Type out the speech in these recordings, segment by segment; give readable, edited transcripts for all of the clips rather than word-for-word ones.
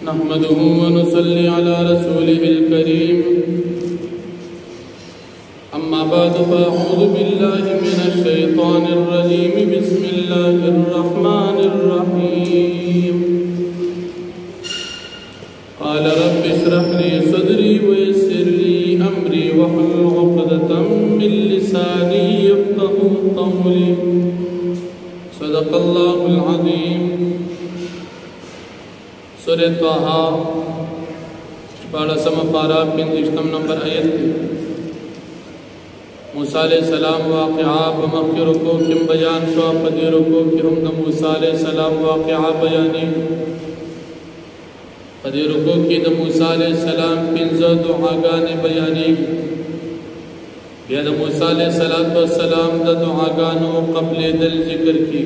نحمده ونصلي على رسوله الكريم أما بعد فأعوذ بالله من الشيطان الرجيم بسم الله الرحمن الرحيم قال رب اشرح لي صدري ويسر لي أمري واحلل عقدة من لساني يفقهوا قولي صدق الله العظيم سورة طه شپاڑسم پارا 35 نمبر آیت موسیٰ علیہ السلام واقعہ بمخی رکو کم بیان شو پدی رکو کی ہم دا موسیٰ علیہ السلام واقعہ بیانی پدی رکو کی دا موسیٰ علیہ السلام پنزہ دعاگانے بیانی یا دا موسیٰ علیہ السلام دا دعاگانو قبل دل ذکر کی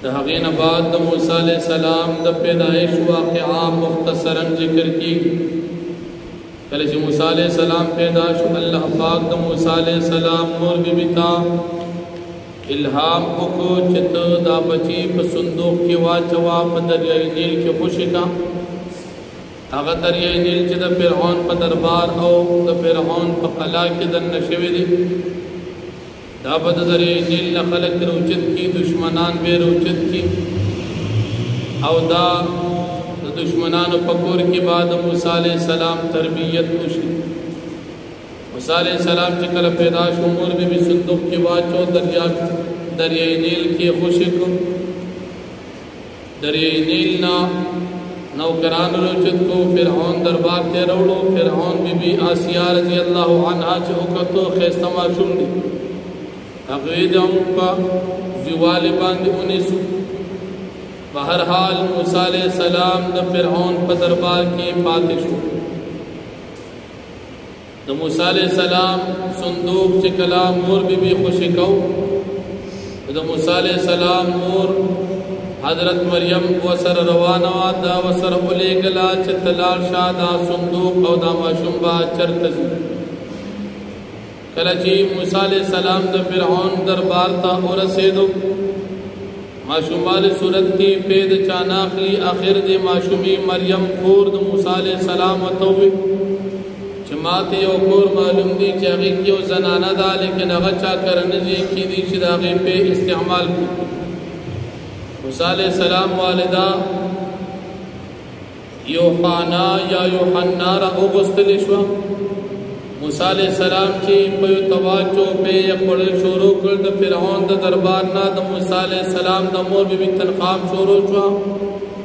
دا حقین بعد دا موسیٰ علیہ السلام دا پیدائش واقعہ مختصرا ذکر کی کلچ موسیٰ علیہ السلام پیدا شو اللہ پاک دا موسیٰ علیہ السلام مور بی بیتا الہام کو چت دا بچی پسندوق کی واچوا پا دریائی نیل کی خوشکا اگر دریائی نیل چی دا فرعون پا دربار او دا فرعون پا قلعہ کی در نشوی دی دا بد دریائی نیل نخلق روچت کی دشمنان بے روچت کی او دا دشمنان و پکور کی بعد موسیٰ علیہ السلام تربیت خوشی موسیٰ علیہ السلام چکل پیداش امور بھی صندوق کی واچو دریائی نیل کی خوشی کو دریائی نیل نوکران روچت کو فرعون دربار تے روڑو فرعون بی آسیہ رضی اللہ عنہ چوکتو خیستما شمدی اقوید امکا زیوالی باندی انیسو بہرحال موسیٰ علیہ السلام دا فرعون پا دربار کی پاتش ہو دا موسیٰ علیہ السلام صندوق چکلا مور بی خوشی کو دا موسیٰ علیہ السلام مور حضرت مریم وسر روانوا دا وسر علی گلا چتلال شاہ دا صندوق او دا ماشنبا چرتزی کلچی موسیٰ علیہ السلام دا فرعون دربار تا اور سیدو معشومال صورت کی پید چاناخلی آخر دے معشومی مریم خورد موسیٰ علیہ السلام و تووی چماتی او کور معلوم دی چاگی کیو زنانا دا لیکن اغچا کرنزی کی دی شداغی پہ استعمال کی موسیٰ علیہ السلام والدہ یوحانا یا یوحنا را اغسطلشوا موسیٰ علیہ السلام کی پیو تواجو پہ یکوڑے شروع کرد فرعون دا دربارنا دا موسیٰ علیہ السلام دا مور بی تنخام شروع چوا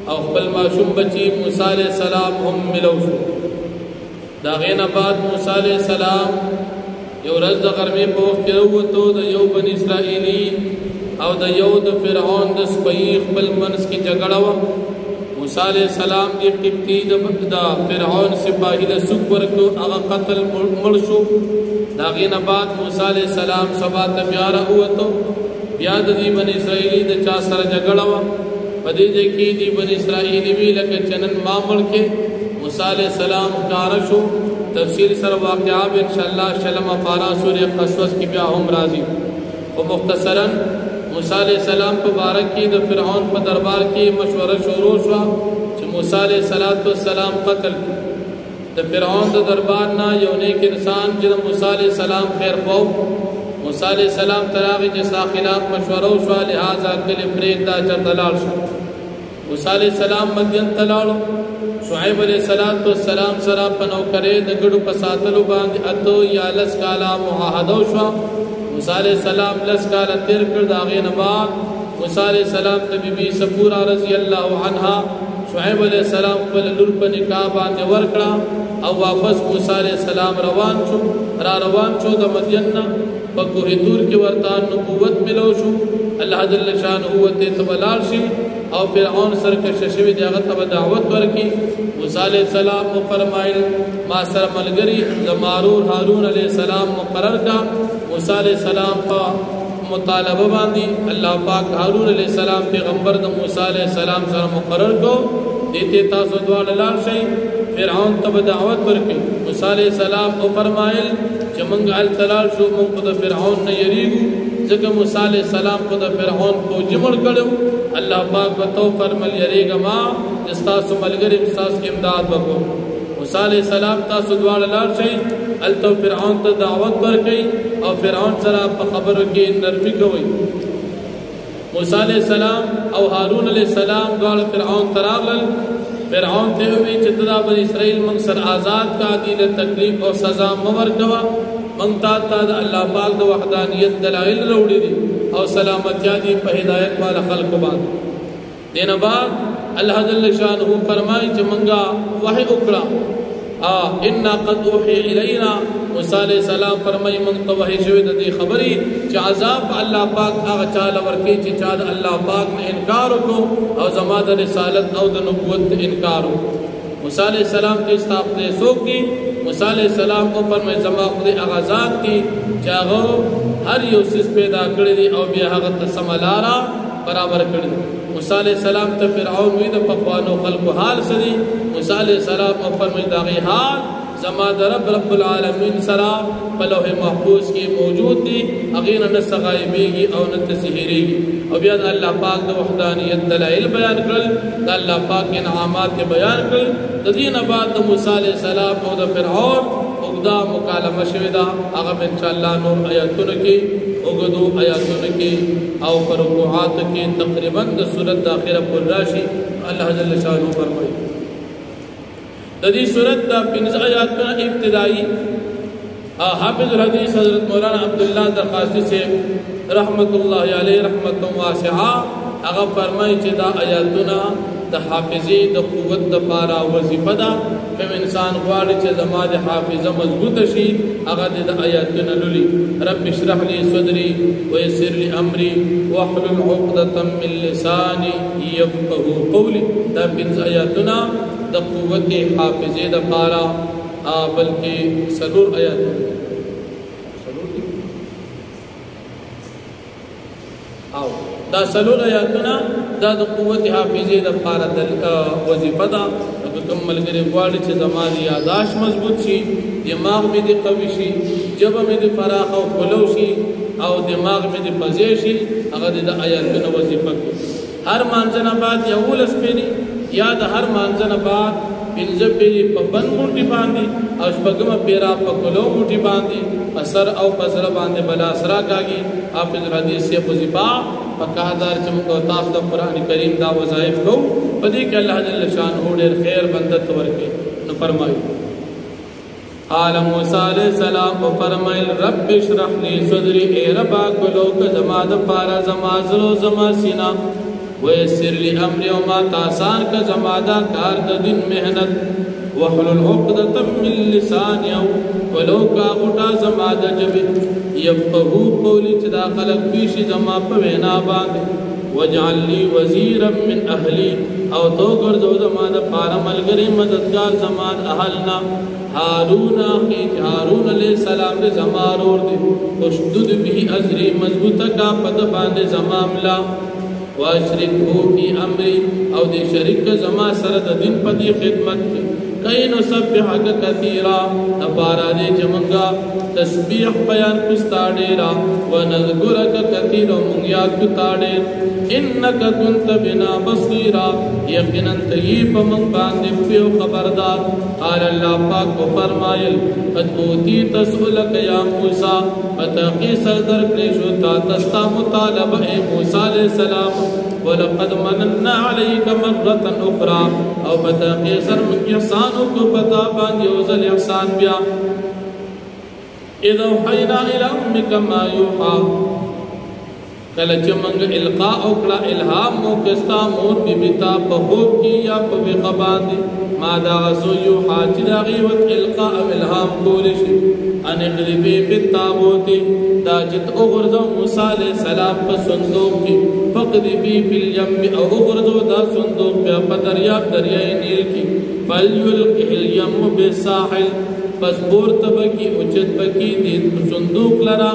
او خپل معشوم بچی موسیٰ علیہ السلام ہم ملو شو دا غین بعد موسیٰ علیہ السلام یو رز دا غرمی پوخ کی روتو دا یو بن اسرائیلی او دا یو دا فرعون دا سپئی خپل منس کی جگڑوا موسیٰ علیہ السلام دی قبطی دا فرعون سپاہی دا سک ورکو اغا قتل مرشو داغین بعد موسیٰ علیہ السلام سبات بیارا ہوتو بیاد دی بن اسرائیلی دا چا سر جگڑوا پدی دے کی دی بن اسرائیلی بھی لکہ چنن مامل کے موسیٰ علیہ السلام کارشو تفسیر سر واقعاب انشاءاللہ شلم پارا سوری قصوص کی بیا ہم راضی و مختصراً موسیٰ علیہ السلام پہ بارک کی دا فرعون پہ دربار کی مشورہ شروع شوا چھ موسیٰ علیہ السلام قتل کی دا فرعون دا دربار نا یونیک انسان جدا موسیٰ علیہ السلام خیر خواہ موسیٰ علیہ السلام تراغی جسا خلاف مشورہ شوا لہذا کلی پریک دا چر دلال شوا موسیٰ علیہ السلام مدین تلالو شعیب علیہ السلام سرا پنو کرے دگڑو پساتلو باند اتو یا لس کالا محاہدو شوا موسیٰ علیہ السلام لس کالا تیر کرد آغین بعد موسیٰ علیہ السلام نبی بی سفورہ رضی اللہ عنہ شعیب علیہ السلام پل لور پا نکاح باندے ورکڑا او واپس موسیٰ علیہ السلام روان شو دا مدینہ پا کوہ تور کی ورطان نبوت ملو شو اللہ جل شان ہوتے تبلال شی او فرعون سرکش شوی دیغت تب دعوت ورکی موسیٰ علیہ السلام مفرمائل ما سر ملگری زمارور حارون علیہ السلام مقرر کا موسیٰ علیہ السلام پا مطالبہ باندی اللہ پاک حارون علیہ السلام پیغمبر دا موسیٰ علیہ السلام سر مقرر کو دیتے تاسو دوال لال شئی فرعون تب دعوت ورکی موسیٰ علیہ السلام مفرمائل چمنگ التلال شو من خود فرعون نیریگو ذکر موسیٰ علیہ السلام خود فرعون کو جمع کرو اللہ پاک بتو فرمل یریگا ما استاسو ملګری استاس امداد وکړو موسی علیہ السلام تاسو دواړه لاړ شئ الته فرعون ته دعوت ورکړئ او فرعون سره په خبرو کې نرمي کوئ موسی علیہ السلام او هارون علیہ السلام دواړه فرعون ته راغلل فرعون ته وی چې دا بنی اسرائیل موږ سر آزاد کا دي له تکلیف او سزا مور کوا موږ ته د الله پاک د وحدانیت دلایل وروړي دي او سلامتی دي په هدایت والا خلق باندې دینه بعد الله جل شانه فرمایي چې موږ وحی وکړه ان قد اوحي الينا موسی علیہ السلام فرمایي موږ ته وحی شوی د دې خبرې چې عذاب الله پاک هغه چاله ورکړي چې چا د الله پاک نه انکار وکړو او زما د رسالت او د نبوت انکار وکړو موسی علیہ السلام ته استاپ دې سوق دي موسی علیہ السلام کو فرمایي زما خدای هغه ذات دي چې هغه هر یو څه پیدا کړی دي او بیا هغه ته سملارا برابر کړی موسی علیہ السلام ته فرعون وی د پخوانو خلقو حال سدي موسی علیہ السلام او فرمایي دا غي حال زما د رب العالمین سره په لوح محفوظ کې موجود دي اغیر نه غایبيږي او نه تسهيريږي او بیا د الله پاک د وحدانیت دلایل بیان کړل د الله پاک انعامات بیان کړل د دې نه بعد د موسی علیہ السلام او د فرعون اوږده مکالمه شوې ده هغه ان شاء الله نور آیاتونه کې اوږدو آیاتونه کې او پر رکوعات کې تقریبا د سورۃ د اخره پر راشي الله جل شانه فرمایي د دې سورۃ د 15 آیاتونه ابتدایي حافظ الحدیث حضرت مولانا عبداللہ درخاستی سے رحمت اللہ علیہ رحمت واسعہ هغه فرمایي چې دا آیاتونه د حافظي د قوت د پاره وظیفه ده کوم انسان غواړي چې زما د حافظه مضبوطه شي هغه د آیاتونه لولي رب اشرح لي صدري ويسر لي امري واحلل عقدة من لساني يفقهوا قولي دا 15 آیاتونه د قوت حافظه د پاره بلکې سلور آیات او دا سلور آیاتونه دا د قوت حافظه د پاره د وظیفه ده کوم ملګری غواړي چې زما د یاداشت مضبوط شي دماغ مې د قوي شي جبه مې د فراخ او خلو شي او دماغ مې د فزې شي هغه د آیاتونو وظیفه کوي هر مانځنه بعد یو لسپېنی یا د هر مانځنه بعد پنځه پیری په بند موټي باندې او شپږم پیرا په کلو موټي باندې اثر او فزر باندې بلا اثر کاږي حافظ حدیث سے وظیفه پکادار چې موږ تاسو د قران کریم دا وظایف کو پدې کې الله جل شانه ډېر خیر بندت ورکړي نو فرمایي قال موسی علیہ السلام فرمایل رب اشرح لي صدري اے رب کلو ک زما د پارا زما زلو زما سینا ويسر لي امري وما تاسان کا زما دا کار د دین مهنت وحلل عقدة من لساني ولو کا غټا زما د جبه يفقهوا قولي چې دا خلق پیشي زما په وینا باندې وجعل لي وزيرا من اهلي او تو ګرځو زما د پاره ملګری مددگار زما اهلنا هارون علیہ السلام دے زما رور دے اشدد به ازری مضبوطه کا پد باندې زما ملا واشرکه فی امری او دې شریک زما سره د دین په دې خدمت کې کای نو سبحک کثیرا نبارا دې چمنګا تسبیح بیان کستا ډیرا ونذکرک کثیر مون یاد کتا ډیر انک کنت بنا بصیرا یقینا طیب من باندې پیو خبردار قال الله پاک فرمایل قد اوتیت سؤلک یا موسی فتقی صدر کلیشو تا تستا مطالبه اے موسی علیہ السلام ولقد مننا عليك مرة أخرى او بتاقي سر من احسانو کو پتا باندې اوزل احسان بیا اذا وحينا الى امك ما يوحى کله چې موږ القاء او کړه الهام مو کستا مور بي بتا په خوب کې یا په بخباندې ما دا غسو یو حاج دا غیوت القاء او الهام کول شي ان قلبي بالتابوت دا جت اوغرزو موسی عليه السلام په صندوق کې فقد بي باليم او اوغرزو دا صندوق په دریاب دریای نیل کې فليلقه اليم بالساحل پس پورته بکی اوچت بکی دې صندوق لرا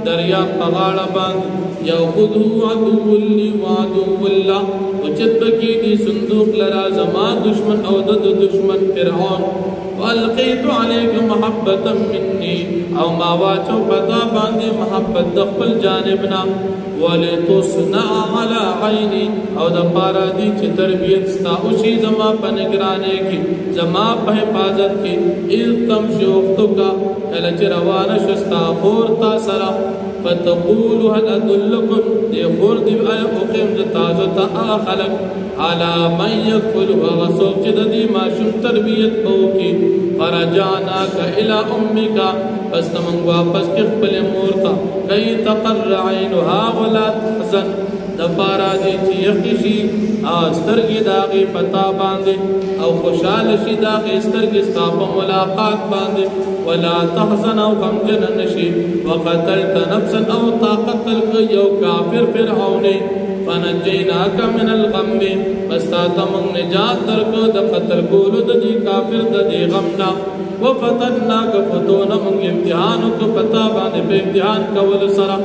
دریا پغاړه باندې یاخذو عدو لی وعدو الله اوچت بکی دې صندوق لرا زما دشمن او د دشمن فرعون والقيت عليك محبة مني او ما واچو پتا باندې محبت د خپل جانبنا ولتصنع على عيني او د پارا دي چې تربيت ستا او شي زما په نگرانه کې زما په حفاظت کې التم شوختو کا کله چې روانه شستا خور تا سره فتقول هل ادلكم دي خور دي اي اوقم تاسو ته خلق على من يكفل وغسوق چې د دې ماشوم تربيت کوي فرجعناك الى امك پس تمنګ واپس کې خپل مور ته کای تقر عينها ولا تحزن د پارا دي چې یقشي سترګې داغه پتا باندې او خوشاله شي داغه سترګې ستاسو ملاقات باندې ولا تحزن او غمجن نشي وقتلت نفسا او قتل یو کافر فرعون فنجيناك من الغم فاستاتم نجات درکو د قتل کولو د دې کافر د دې غمنا وفتناك فتونا من امتحان کو پتا باندې په امتحان کول سره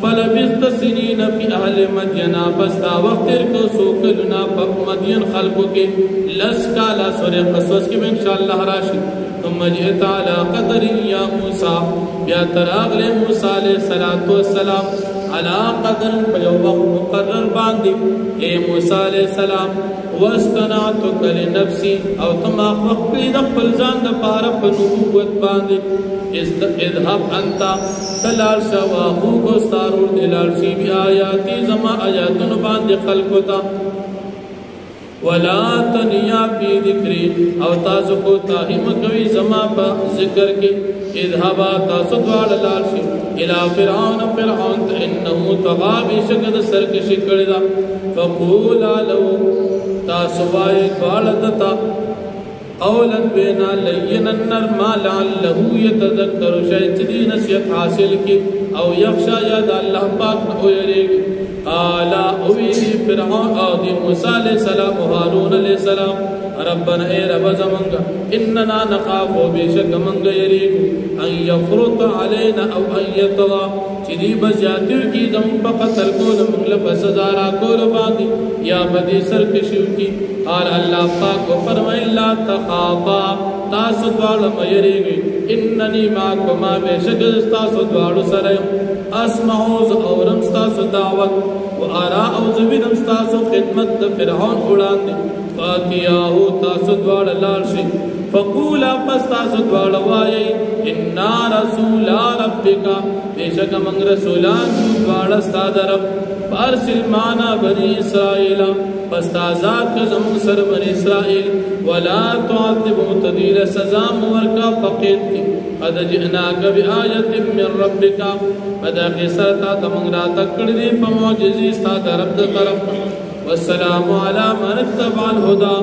فلبثت سنين في اهل مدين بستا وقت کو سوکلنا په مدین خلقو کې لسکا لا سورہ قصص کې ان شاء الله راشي ثم جئت على قدر يا موسى يا تراغل موسى عليه السلام على قدر په یو وخت مقرر باندې اے موسی علیہ السلام واستنعتك لنفسي او تما خپل د خپل ځان د پاره په نبوت باندې اذهب انت تلال شوا هو کو سارور دلال شی بیا آیاتی زما آیاتن باندې خلق تا ولا تنیا فی ذکری او تاسو کو تاہم کوي زما په ذکر کې اذهب تاسو دوال لال شی الى فرعون انه طغى بشکد سرکش کړی دا فقول له تاسو وای قالدتا قولا بنا لینا نرما لعله يتذكر شاید دې نصیحت حاصل کی او یخشا یاد الله پاک او یریږي قال او فرعون او موسی علیہ السلام او هارون علیہ السلام ربنا اے رب زمانگا اننا نخاف بشک منگا یریگو ان یفرط علینا او ان یطغى چیدی بزیادیو کی دم پا قتل کول منگل بسزارا کول باندی یا بدی سرکشیو کی قال اللہ پاک و فرمائی لا تخافا تاسو دوارو میریگی اننی معکما بشک استاسو دوارو سرائم اسمعوز اورم استاسو دعوت و آراء او زوینم استاسو خدمت فرعون اڑان دی فاتیاہو تاسو دوار لارشی فقولا پس تاسو دوار وائی انا رسولا ربکا بیشک منگ رسولان دوار استاد رب فارسل مانا بنی اسرائیل پس تازاد کزم سر بنی اسرائیل ولا تعذب تدیل سزا مورکا فقید کی قد جئناک بی آیت من ربکا فدا قصرتا تمنگ را تکڑی پا معجزی استاد رب دا طرف والسلام على من اتبع الهدى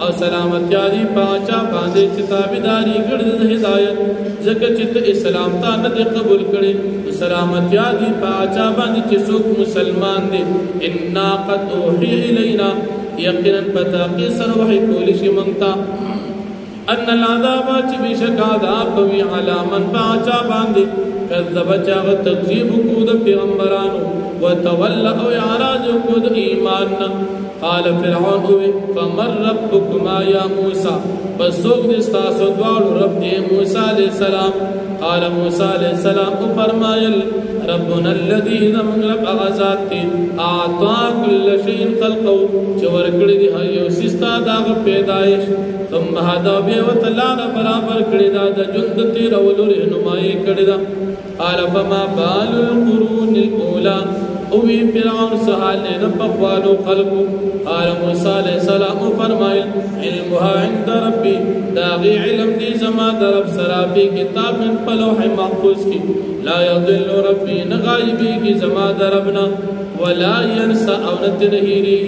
او سلامت یادی پاچا باندې کتابداری ګړد هدایت زکه چې اسلام ته نه قبول کړي سلامت یادی پاچا باندې چې څوک مسلمان دي ان قد اوحي الينا یقینا پتاقي سره وحي کول شي مونږ ان العذاب چې بشک عذاب وی علی من پاچا باندې کذب چاغ تکذیب کو د پیغمبرانو وتولى او اعراض کو د ایمان قال فرعون فمن ربكما يا موسى فسوق دستاسو دوار رب موسى عليه السلام قال موسى عليه السلام فرمایل ربنا الذي ذم رب غزات اعطى كل شيء خلقه چور کړي دی هر یو سستا دا پیدائش ثم هدا به وتعالى برابر کړي دا د جند تیر ولور رهنمایي کړي دا قال فما بال القرون الاولى او فرعون سحال نه پخوالو خلقو قال موسی علیہ السلام فرمایل علمها عند ربي داغي علم دی زما درب سرابی کتاب من لوح محفوظ کی لا يضل ربي نغایبی کی زما دربنا ولا ينسى او نتنهيري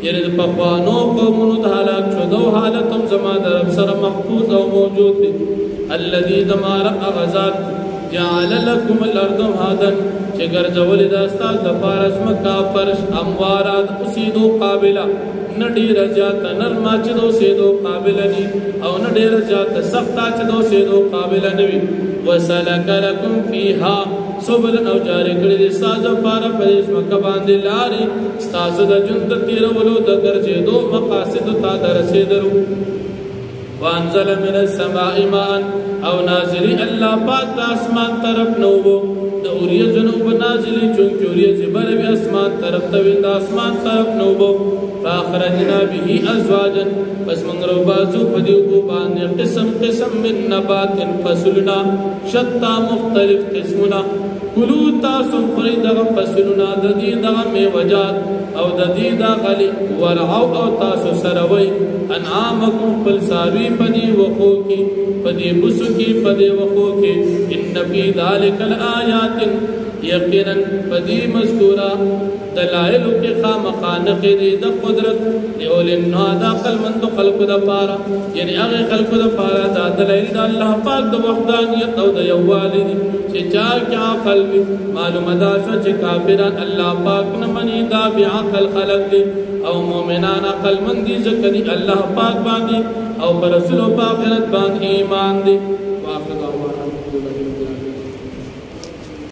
یعنی پخوانو قومونو د هلاک شدو حالتم زما درب سره محفوظ او موجود دی الذي دمار غزات جعل لكم الارض هادا چې ګرځول د استاد د پارس مکا فرش اموارات اوسېدو قابله نډی رجات نرما چې دو سېدو قابل ني او نډی رجات سختا چې دو سېدو قابل نوي وسلك لكم فيها سبل او جاری کړی د استاد پار پرېس مکا باندې لاري استاد د جند تیرولو د ګرځېدو مقاصد ته درسېدلو وانزل من السماء ماء او نازلی اللہ پاک دا اسمان طرف نوبو دا اوریز نوب نازلی چونکہ اوریز بروی اسمان طرف توین دا اسمان طرف نوبو فاخرجنا به ازواجا پس منگرو بازو پدیو کو باندے قسم قسم من نبات فصلنا شتا مختلف قسمنا کلو تاسم خرید دا فصلنا دا دی دا میوجات او دا دی دا غلی ورعو او تاسو سروی انعامکم پل ساروی پدی وخو کی پدی بسو کی پدی وخو کی ان فی ذالک الآیات یقینا پدی مذکورہ دلائلو کی خامخانق دی دا قدرت لیولنو دا قلمند خلق دا پارا یعنی اغی خلق دا پارا دا دلائل دا اللہ پاک دا وحدانیت او دا یوالی دی چی چاہ کیا قلبی معلوم دا شو چی کافران اللہ پاک نمانی دا بعقل خلق دی او مومنان عقل مندی ذکر دی اللہ پاک باندی او برسلو پاخرت باندی ایمان دی